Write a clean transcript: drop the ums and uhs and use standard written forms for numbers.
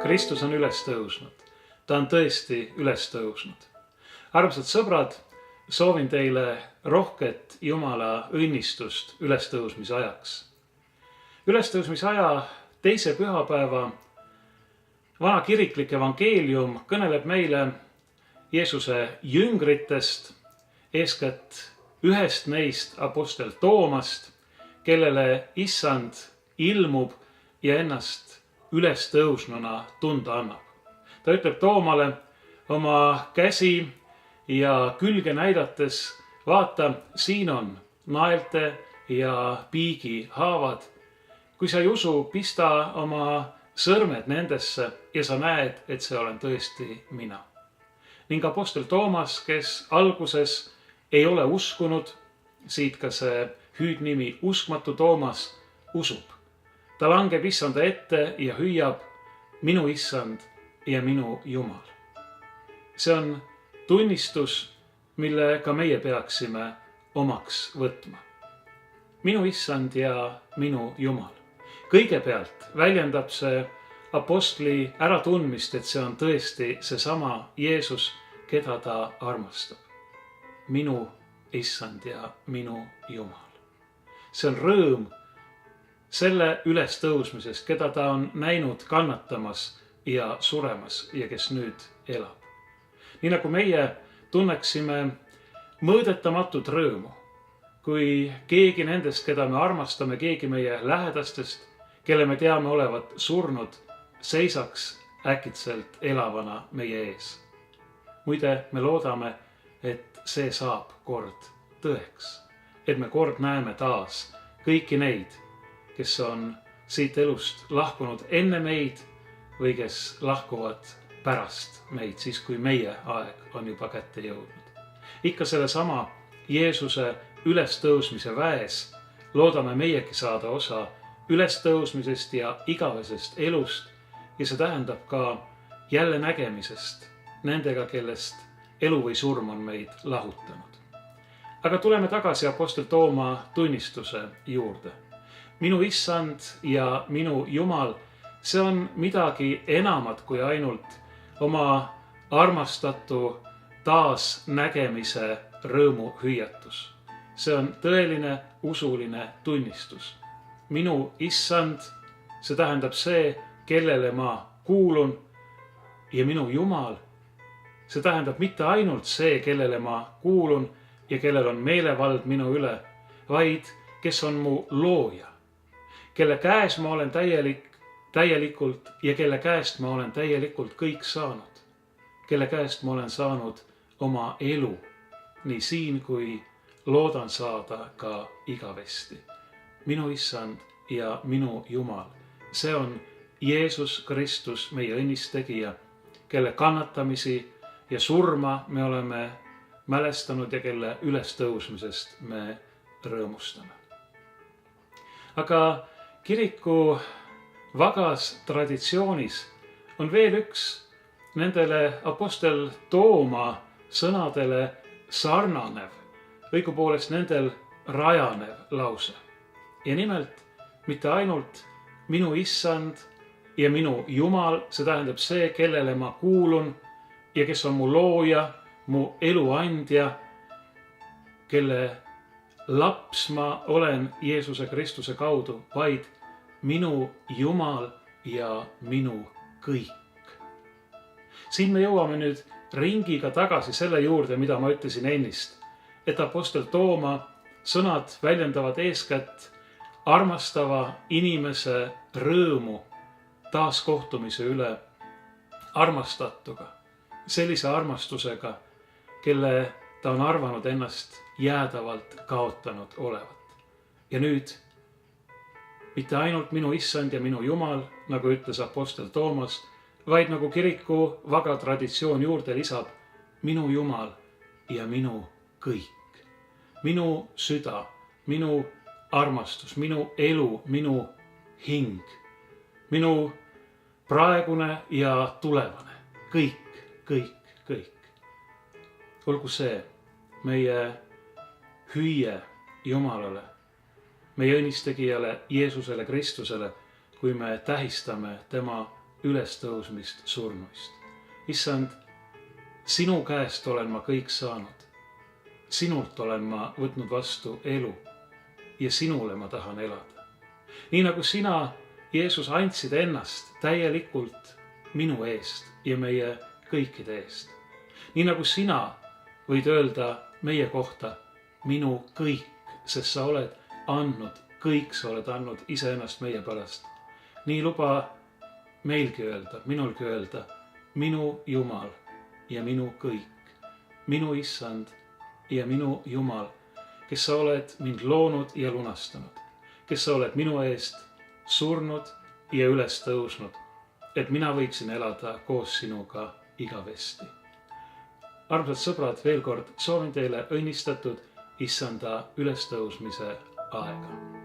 Kristus on üles tõusnud. Ta on tõesti üles tõusnud. Armsad sõbrad, soovin teile rohket Jumala õnnistust ülestõusmise ajaks. Ülestõusmise aja teise pühapäeva vana kiriklik evangeelium kõneleb meile Jeesuse jüngritest, eeskätt ühest neist apostel Toomast, kellele Issand ilmub ja ennast ülestõusnuna tunda annab. Ta ütleb Toomale oma käsi ja külge näidates, vaata, siin on naelte ja piigi haavad. Kui sa ei usu, pista oma sõrmed nendesse ja sa näed, et see olen tõesti mina. Ning apostel Toomas, kes alguses ei ole uskunud, siit ka see hüüdnimi uskmatu Toomas, usub. Ta langeb Issanda ette ja hüüab, minu Issand ja minu Jumal. See on tunnistus, mille ka meie peaksime omaks võtma. Minu Issand ja minu Jumal. Kõigepealt väljendab see apostli äratundmist, et see on tõesti seesama Jeesus, keda ta armastab. Minu Issand ja minu Jumal. See on rõõm selle ülestõusmisest, keda ta on näinud kannatamas ja suremas ja kes nüüd elab. Nii nagu meie tunneksime mõõdetamatut rõõmu, kui keegi nendest, keda me armastame, keegi meie lähedastest, kelle me teame olevat surnud, seisaks äkitselt elavana meie ees. Muide, me loodame, et see saab kord tõeks, et me kord näeme taas kõiki neid, kes on siit elust lahkunud enne meid või kes lahkuvad pärast meid, siis kui meie aeg on juba kätte jõudnud. Ikka sellesama Jeesuse ülestõusmise väes loodame meiegi saada osa ülestõusmisest ja igavesest elust ja see tähendab ka jälle nägemisest nendega, kellest elu või surm on meid lahutanud. Aga tuleme tagasi apostel Tooma tunnistuse juurde. Minu Issand ja minu Jumal, see on midagi enamat kui ainult oma armastatu taasnägemise rõõmu hüüatus. See on tõeline usuline tunnistus. Minu Issand, see tähendab see, kellele ma kuulun, ja minu Jumal, see tähendab mitte ainult see, kellele ma kuulun ja kellel on meelevald minu üle, vaid kes on mu looja, kelle käes ma olen täielikult ja kelle käest ma olen täielikult kõik saanud, kelle käest ma olen saanud oma elu, nii siin kui loodan saada ka igavesti. Minu Issand ja minu Jumal, see on Jeesus Kristus, meie õnnistegija, kelle kannatamisi ja surma me oleme mälestanud ja kelle ülestõusmisest me rõõmustame. Aga kiriku vagas traditsioonis on veel üks nendele apostel Tooma sõnadele sarnanev, õigupoolest nendel rajanev lause. Ja nimelt mitte ainult minu Issand ja minu Jumal, see tähendab see, kellele ma kuulun ja kes on mu looja, mu eluandja, kelle laps ma olen Jeesuse Kristuse kaudu, vaid minu Jumal ja minu kõik. Siin me jõuame nüüd ringiga tagasi selle juurde, mida ma ütlesin ennist, et apostel Tooma sõnad väljendavad eeskätt armastava inimese rõõmu taaskohtumise üle armastatuga, sellise armastusega, kelle ta on arvanud ennast jäädavalt kaotanud olevat. Ja nüüd mitte ainult minu Issand ja minu Jumal, nagu ütles apostel Toomas, vaid nagu kiriku vaga traditsioon juurde lisab, minu Jumal ja minu kõik. Minu süda, minu armastus, minu elu, minu hing, minu praegune ja tulevane, kõik. Olgu see meie hüüe Jumalale, meie õnnistegijale Jeesusele Kristusele, kui me tähistame tema ülestõusmist surnuist. Issand, sinu käest olen ma kõik saanud. Sinult olen ma võtnud vastu elu ja sinule ma tahan elada. Nii nagu sina, Jeesus, andsid ennast täielikult minu eest ja meie kõikide eest. Nii nagu sina võid öelda meie kohta minu kõik, sest sa oled andnud kõik, sa oled andnud iseennast meie pärast. Nii luba meilgi öelda, minulgi öelda, minu Jumal ja minu kõik, minu Issand ja minu Jumal, kes sa oled mind loonud ja lunastanud, kes sa oled minu eest surnud ja üles tõusnud, et mina võiksin elada koos sinuga igavesti. Armsad sõbrad, veel kord soovin teile õnnistatud Issanda ülestõusmise aega.